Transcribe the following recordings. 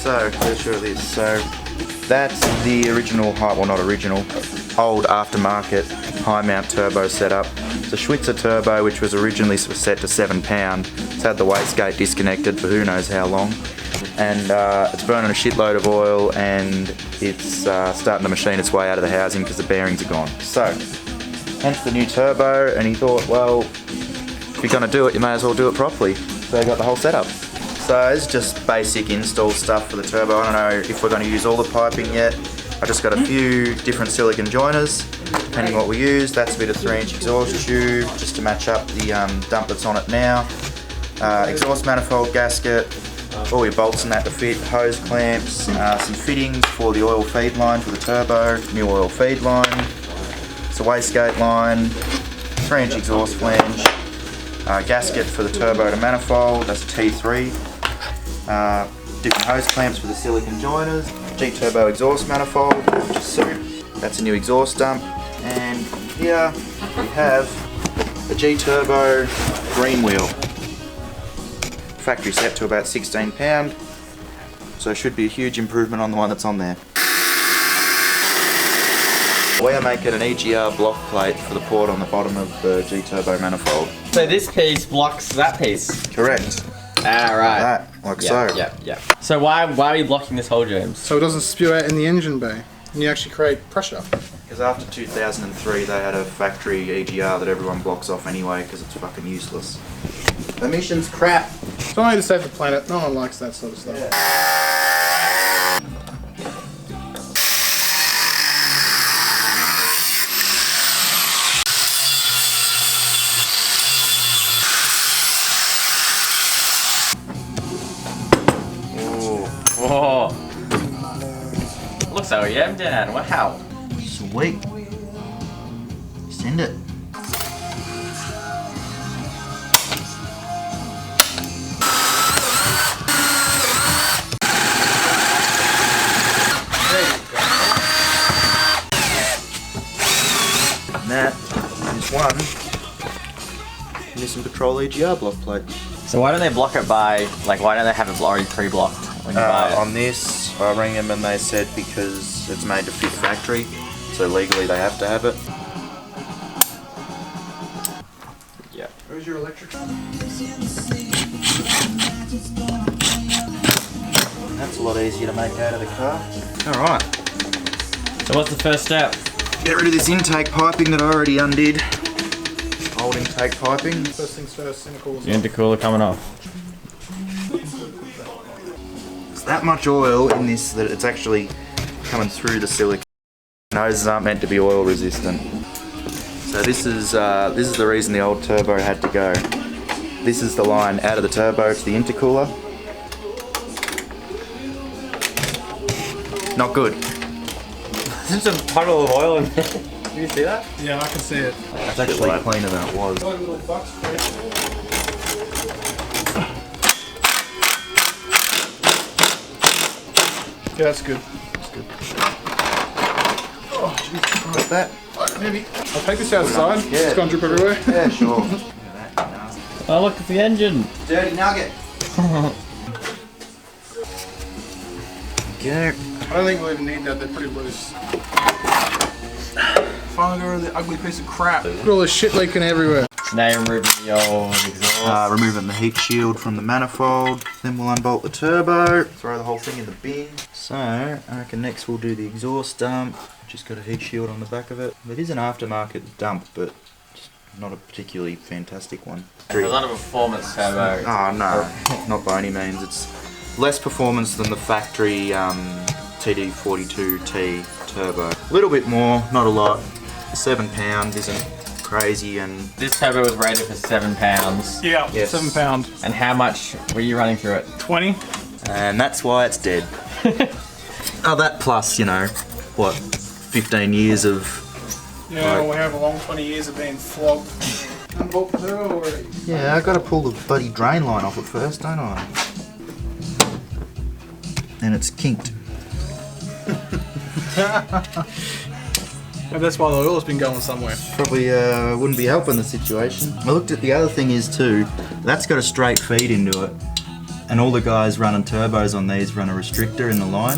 So, let's show this. So, that's the original, well not original, old aftermarket high mount turbo setup. It's a Schwitzer turbo which was originally set to 7 pound. It's had the wastegate disconnected for who knows how long. And it's burning a shitload of oil and it's starting to machine its way out of the housing because the bearings are gone. So, hence the new turbo, and he thought, well, if you're going to do it, you may as well do it properly. So I got the whole setup. So it's just basic install stuff for the turbo. I don't know if we're going to use all the piping yet. I just got a few different silicon joiners, depending what we use. That's a bit of 3-inch exhaust tube, just to match up the dump that's on it now. Exhaust manifold gasket, all your bolts and that to fit, hose clamps, some fittings for the oil feed line for the turbo, new oil feed line. It's a wastegate line, 3-inch exhaust flange, gasket for the turbo to manifold, that's a T3. Different hose clamps for the silicon joiners, GTurbo exhaust manifold, which is soup. That's a new exhaust dump. And here we have a GTurbo green wheel. Factory set to about 16 pound, so it should be a huge improvement on the one that's on there. We are making an EGR block plate for the port on the bottom of the GTurbo manifold. So this piece blocks that piece? Correct. Ah, right. Like so. Yeah. So why are you blocking this hole, James? So it doesn't spew out in the engine bay and you actually create pressure. Because after 2003 they had a factory EGR that everyone blocks off anyway because it's fucking useless. Emissions crap. It's only to save the planet. No one likes that sort of stuff. Yeah. Whoa. Looks OEM, Dan. Wow. Sweet. Send it. And that is one Nissan Patrol EGR block plate. So why don't they block it by, like, why don't they have it already pre-blocked when you buy it? On this, I rang them and they said because it's made to fit factory, so legally they have to have it. Yeah. Where's your electric? That's a lot easier to make out of the car. Alright. So what's the first step? Get rid of this intake piping that I already undid. Old intake piping. First things first, intercooler. The intercooler coming off. There's that much oil in this that it's actually coming through the silicone. Noses aren't meant to be oil resistant. So this is the reason the old turbo had to go. This is the line out of the turbo to the intercooler. Not good. There's a puddle of oil in there. Do you see that? Yeah, I can see it. It's actually cleaner than it was. Yeah, that's good. That's good. Oh, jeez. Got that? Maybe. I'll take this outside. Yeah. It's gonna drip everywhere. Yeah, sure. Oh, look, it's the engine. Dirty nugget. Okay. I don't think we'll even need that. They're pretty loose. Finally got rid of the ugly piece of crap. Look at all this shit leaking everywhere. So now you're removing the old exhaust. Removing the heat shield from the manifold. Then we'll unbolt the turbo. Throw the whole thing in the bin. So, I reckon next we'll do the exhaust dump. Just got a heat shield on the back of it. It is an aftermarket dump, but just not a particularly fantastic one. It's not a performance turbo. Oh no, not by any means. It's less performance than the factory TD42 turbo. A little bit more, not a lot. 7 pound isn't crazy, and This turbo was rated for 7 pounds. Yeah, Yes. 7 pound. And how much were you running through it? 20. and that's why it's dead. Oh, that plus, you know, what, 15 years of... Yeah, we have a long 20 years of being flogged. Unbolt the turbo already. Yeah, I gotta pull the bloody drain line off it first, don't I? And it's kinked. And that's why the oil's been going somewhere. Probably wouldn't be helping the situation. I looked at the other thing is too, that's got a straight feed into it. And all the guys running turbos on these run a restrictor in the line,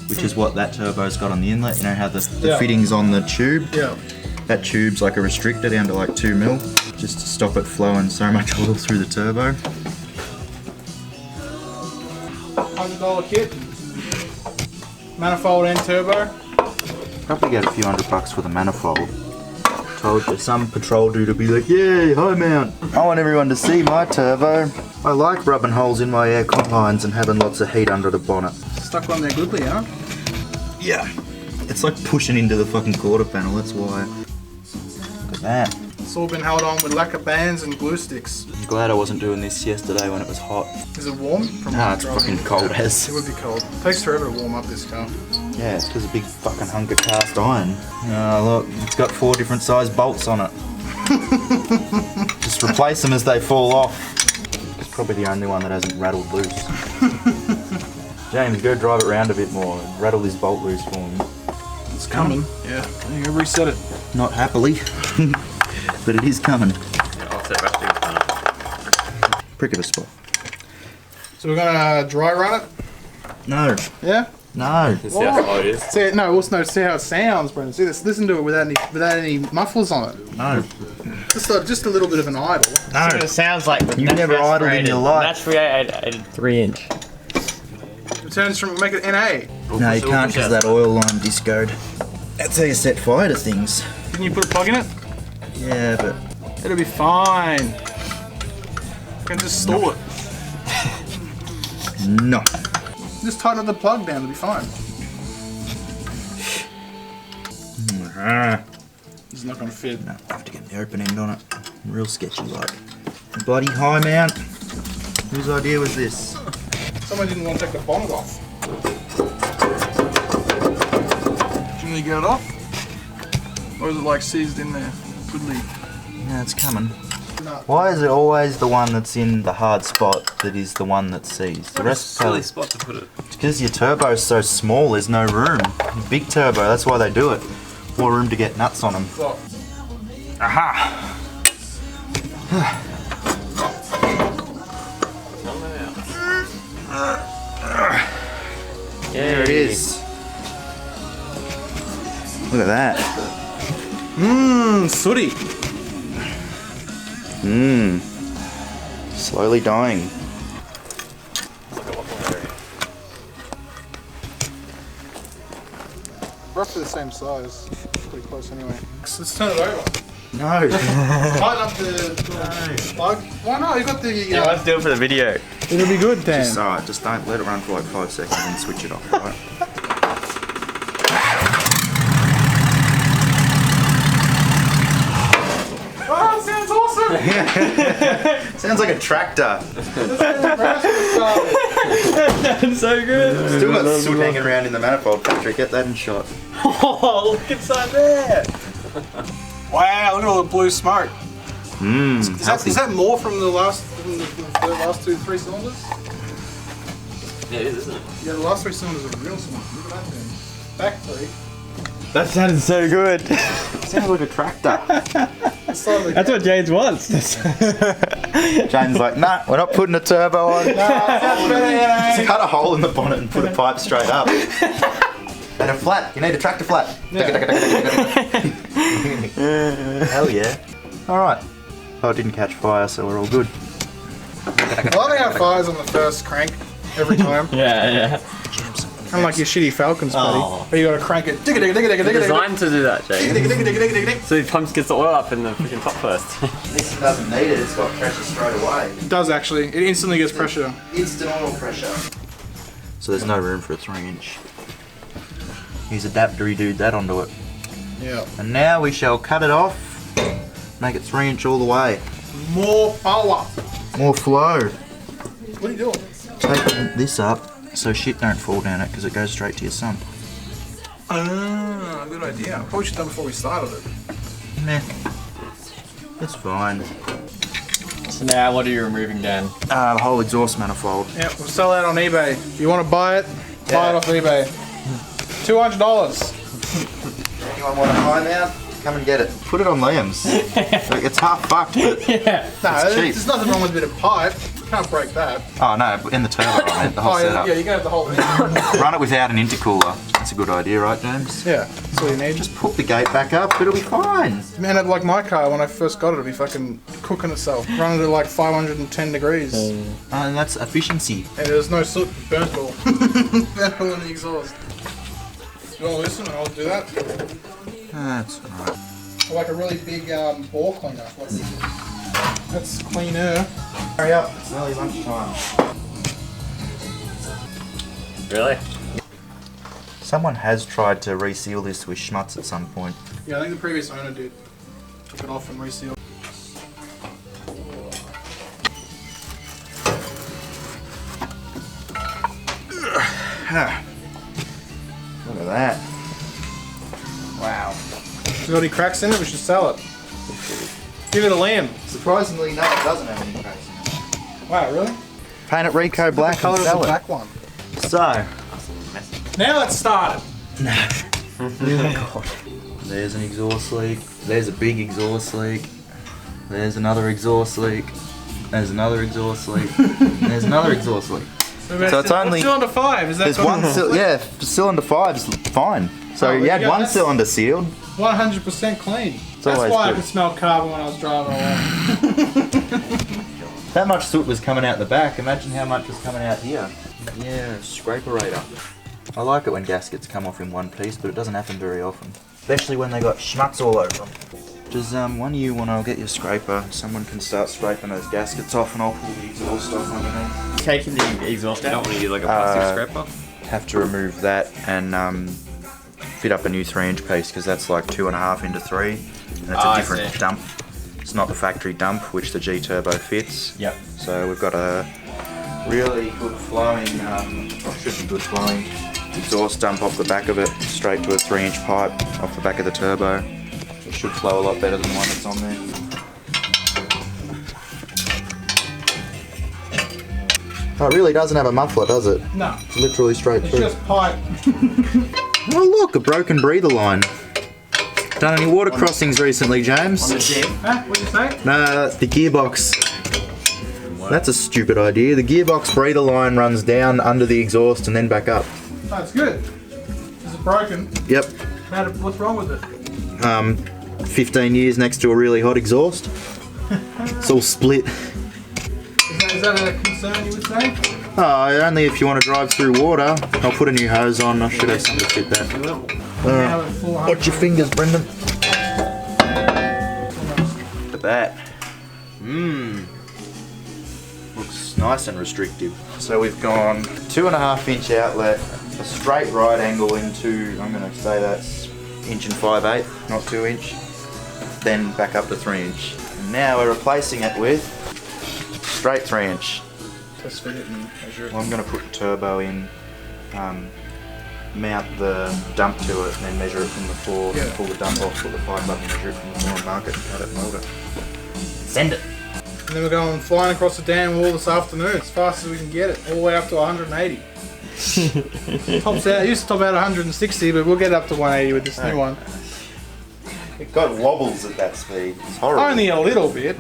which is what that turbo's got on the inlet. You know how the fitting's on the tube? Yeah. That tube's like a restrictor down to like 2 mil, just to stop it flowing so much oil through the turbo. $100 kit. Manifold and turbo. Probably get a few $100 for the manifold. Told you, some patrol dude will be like, yay, high mount. I want everyone to see my turbo. I like rubbing holes in my aircon lines and having lots of heat under the bonnet. Stuck on there goodly, huh? Yeah. It's like pushing into the fucking quarter panel, that's why. Look at that. It's all been held on with lacquer bands and glue sticks. I'm glad I wasn't doing this yesterday when it was hot. Is it warm? Nah, it's fucking cold as. It would be cold. It takes forever to warm up this car. Yeah, it's because of big fucking hunk of cast iron. Oh, look, it's got 4 different size bolts on it. Just replace them as they fall off. It's probably the only one that hasn't rattled loose. James, go drive it round a bit more and rattle this bolt loose for me. It's coming. Yeah, you can reset it. Not happily, but it is coming. Prick of a spot. So we're gonna dry run it? No. Yeah? No. See how slow it is. See, no, also see how it sounds, Brendan. See this, listen to it without any mufflers on it. No. Just a little bit of an idle. No. It sounds like You've never idled in your life. That's rated 3-inch. It turns from make it NA. No, you can't because that oil line discoed. That's how you set fire to things. Didn't you put a plug in it? Yeah, but It'll be fine. You can just stall it. no. Just tighten up the plug down, it'll be fine. It's not gonna fit. No, I have to get the open end on it. Real sketchy like. Bloody high mount. Whose idea was this? Someone didn't want to take the bonnet off. Did you get it off? Or is it like seized in there? Goodly. Yeah, it's coming. No. Why is it always the one that's in the hard spot that is the one that sees? The rest Silly spot to put it. It's because your turbo is so small, there's no room. Big turbo, that's why they do it. More room to get nuts on them. Look. Aha! There it is. Look at that. Mmm, sooty. Mmm. Slowly dying. Roughly the same size. Pretty close anyway. Let's turn it over. No. Tighten up the plug. Why not? You got the. Yeah, let's do it for the video. It'll be good, Dan. Alright, just don't let it run for like 5 seconds and switch it off, right? Oh, sounds awesome! Sounds like a tractor. That's so good. Still got soot hanging around in the manifold, Patrick. Get that in shot. Oh, look inside there. Wow, look at all the blue smoke. Mmm. Is that more from the last 3 cylinders? Yeah, it is, isn't it? Yeah, the last 3 cylinders are real smoke. Look at that thing. Back 3. That sounded so good. Sounds like a tractor. That's what James wants. James like, nah, we're not putting a turbo on. Sounds better, Just cut a hole in the bonnet and put a pipe straight up. And a flat. You need a tractor flat. Hell yeah. Alright. Oh, it didn't catch fire, so we're all good. I love how it fires on the first crank every time. Yeah. Unlike your shitty Falcons, buddy. Oh. But you gotta crank it. Designed to do that, James. So he pumps gets the oil up in the freaking top first. This doesn't need it, it's got pressure straight away. It does actually. It instantly gets pressure. Instant oil pressure. So there's no room for a 3-inch. He's adaptery dude that onto it. Yeah. And now we shall cut it off, make it 3-inch all the way. More power. More flow. What are you doing? Taking this up so shit don't fall down it because it goes straight to your sump. Ah, good idea. Probably should have done before we started it. Meh. It's fine. So now what are you removing, Dan? The whole exhaust manifold. Yeah, we'll sell that on eBay. If you want to buy it, buy it off eBay. $200. Anyone want a high mount? Come and get it. Put it on Liam's. Like, it's half fucked, but Yeah. No, it's cheap. there's nothing wrong with a bit of pipe. Can't break that. Oh no, in the turbo, I meant the whole setup. Yeah, you can have the whole thing. Run it without an intercooler. That's a good idea, right, James? Yeah, that's all you need. Just put the gate back up, it'll be fine. Man, like my car, when I first got it, it'd be fucking cooking itself. Running at like 510 degrees. And that's efficiency. And there's no soot, burnt it all. Burnt all in the exhaust. You want to listen? I'll do that. That's alright. Like a really big bore cleaner. Like this. That's cleaner. Hurry up, it's nearly lunchtime. Really? Someone has tried to reseal this with schmutz at some point. Yeah, I think the previous owner did. Took it off and resealed. Look at that. Wow. If there's got any cracks in it, we should sell it. Give it a lamb. Surprisingly, no, it doesn't have any cracks in it. Wow, really? Paint it Rico black The colour and of sell the it. black one. So, Now let's start it. there's an exhaust leak. There's a big exhaust leak. There's another exhaust leak. There's another exhaust leak. There's another exhaust leak. So it's only cylinder 5. Is that there's one yeah, cylinder 5's fine. So you had one cylinder sealed. 100% clean. That's always why I good. could smell carbon when I was driving along. That much soot was coming out the back. Imagine how much was coming out here. Yeah, scraperator. I like it when gaskets come off in one piece, but it doesn't happen very often. Especially when they got schmutz all over them. Does one of you want to get your scraper? Someone can start scraping those gaskets off and I'll pull the exhaust off underneath. Taking the exhaust out, don't want to use like a plastic scraper? Have to remove that and fit up a new 3-inch piece because that's like 2.5 into 3 and it's a different dump. It's not the factory dump which the GTurbo fits. Yep. So we've got a really good flowing, should be good flowing exhaust dump off the back of it straight to a 3-inch pipe off the back of the turbo. It should flow a lot better than the one that's on there. Oh, it really doesn't have a muffler, does it? No. It's literally straight It's through. just pipe. Oh look, a broken breather line. Done any water crossings recently, James? On the gym? Huh? What'd you say? No, that's the gearbox. That's a stupid idea. The gearbox breather line runs down under the exhaust and then back up. That's good. Is it broken? Yep. What's wrong with it? 15 years next to a really hot exhaust. It's all split. Is that a concern you would say? Oh, only if you want to drive through water. I'll put a new hose on. I should have something to fit that. Watch your fingers, Brendan. Look at that. Looks nice and restrictive. So we've gone 2.5-inch outlet, a straight right angle into, I'm going to say that's 1.5 inches, not 2-inch. Then back up to 3-inch. And now we're replacing it with straight 3-inch. Just fit it and measure it. Well, I'm going to put the turbo in, mount the dump to it, and then measure it from the floor, Yeah. pull the dump off, put the pipe up and measure it from the floor and mark it, cut it, mould it. Send it! And then we're going flying across the damn wall this afternoon as fast as we can get it, all the way up to 180. Tops out, it used to top out 160, but we'll get up to 180 with this new one. It got wobbles at that speed. It's horrible. Only a little bit.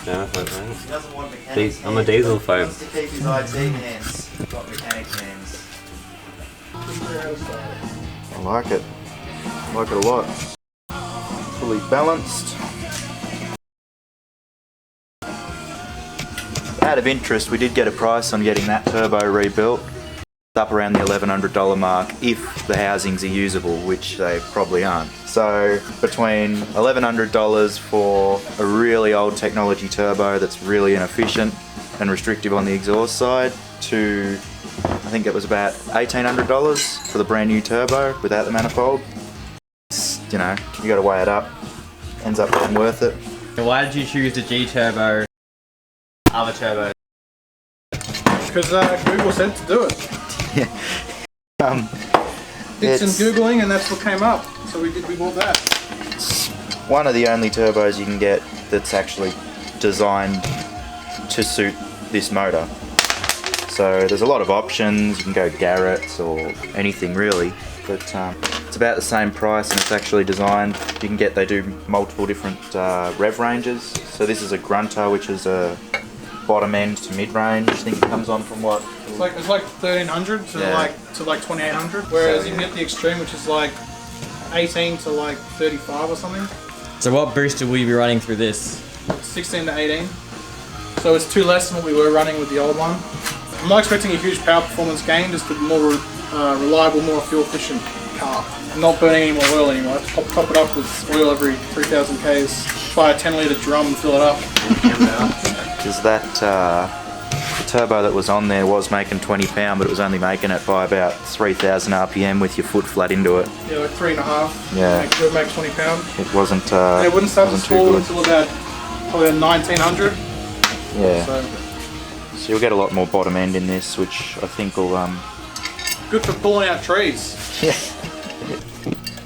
Yeah, He doesn't want mechanic I'm a diesel He phone. wants to keep his IT hands. He's got mechanic hands. I like it. I like it a lot. Fully balanced. Out of interest, we did get a price on getting that turbo rebuilt. It's up around the $1,100 mark if the housings are usable, which they probably aren't. So between $1,100 for a really old technology turbo that's really inefficient and restrictive on the exhaust side to, I think it was about $1,800 for the brand new turbo without the manifold. It's, you know, you got to weigh it up. Ends up being worth it. Why did you choose the GTurbo? Other turbo. Because Google said to do it. Did some Googling and that's what came up. So we bought that. It's one of the only turbos you can get that's actually designed to suit this motor. So there's a lot of options. You can go Garrett's or anything really, but it's about the same price and it's actually designed. You can get, they do multiple different rev ranges. So this is a Grunter, which is a bottom end to mid range. I think it comes on from what? It's like 1300 to Yeah. like 2800. Whereas you can get the extreme, which is like 18 to like 35 or something. So what booster will you be running through this? 16 to 18. So it's 2 less than what we were running with the old one. I'm not expecting a huge power performance gain, just a more reliable, more fuel efficient car. I'm not burning any more oil anymore. I have to top it up with oil every 3,000 Ks. Buy a 10 litre drum and fill it up. Because that the turbo that was on there was making 20 pound, but it was only making it by about 3,000 RPM with your foot flat into it. Yeah, like 3.5. Yeah. Make 20 pound. It wasn't. And it wouldn't start to wasn't too stall good. until about probably 1900. Yeah. So So you'll get a lot more bottom end in this, which I think will good for pulling out trees. Yeah.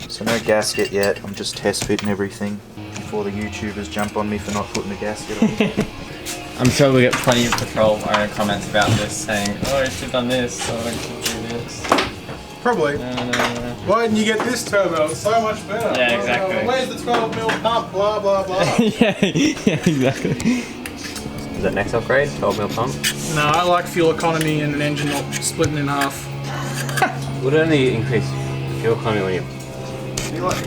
So no gasket yet. I'm just test fitting everything before the YouTubers jump on me for not putting the gasket on. I'm sure we'll get plenty of Patrol owner comments about this saying, oh, you should have done this, or you should do this. Probably. No. Why didn't you get this turbo? It's so much better. Yeah, exactly. Where's the 12 mil pump? Blah blah blah. yeah, exactly. Is that next upgrade? 12 mil pump? No, I like fuel economy and an engine not splitting in half. Would it only increase fuel economy when you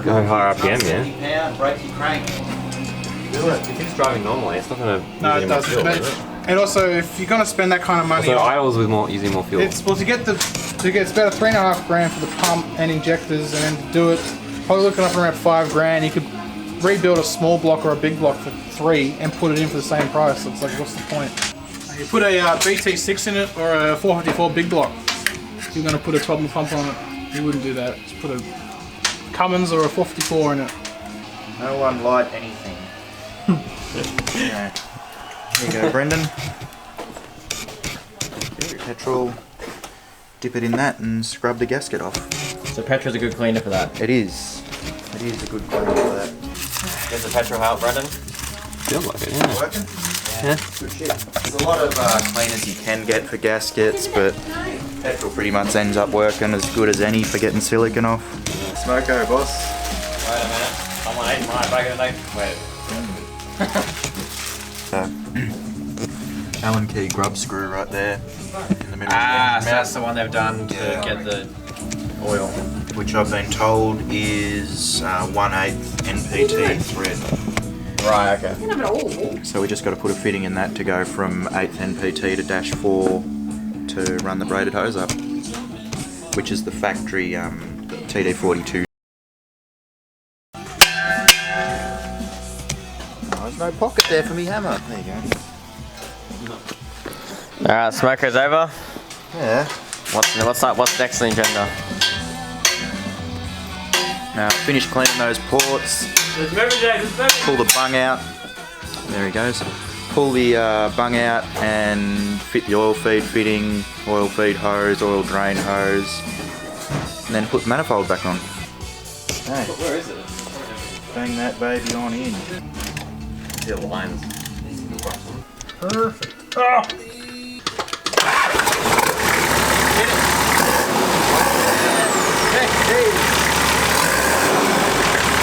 go higher RPM, yeah? Break your crank. If it's driving normally, it's not going to No, use it any more doesn't. fuel, But- is it? And also, if you're gonna spend that kind of money, So idles with using more fuel. it's about it's about $3.5 grand for the pump and injectors, and then to do it, probably looking up around $5 grand. You could rebuild a small block or a big block for 3 and put it in for the same price. So it's like, what's the point? You put a BT6 in it or a 454 big block. If you're gonna put a 12 mil pump on it, you wouldn't do that. Just put a Cummins or a 454 in it. No one light anything. Yeah. There you go, Brendan. Get your petrol, dip it in that and scrub the gasket off. So Petrol's a good cleaner for that. It is. It is a good cleaner for that. Does the Petrol help, Brendan? Feels like it, yeah. Working? Yeah. Good shit. There's a lot of cleaners you can get for gaskets, but petrol pretty much ends up working as good as any for getting silicon off. Smoko, boss. Wait a minute. Someone ate my bag of knife. Wait. Allen key grub screw right there in the middle. Ah, of so the that's the one they've done to Yeah. get the oil. which I've been told is 1/8 NPT thread. Right, okay. So we just got to put a fitting in that to go from 1/8 NPT to -4 to run the braided hose up, which is the factory TD42. Oh, there's no pocket there for me hammer. There you go. Alright, Smoker's over. Yeah. What's next on the agenda? Now finish cleaning those ports. Pull the bung out. There he goes. Pull the bung out and fit the oil feed fitting, oil feed hose, oil drain hose, and then put the manifold back on. Okay. Where is it? Bang that baby on in. The lines. Perfect. Oh. Hey, hey.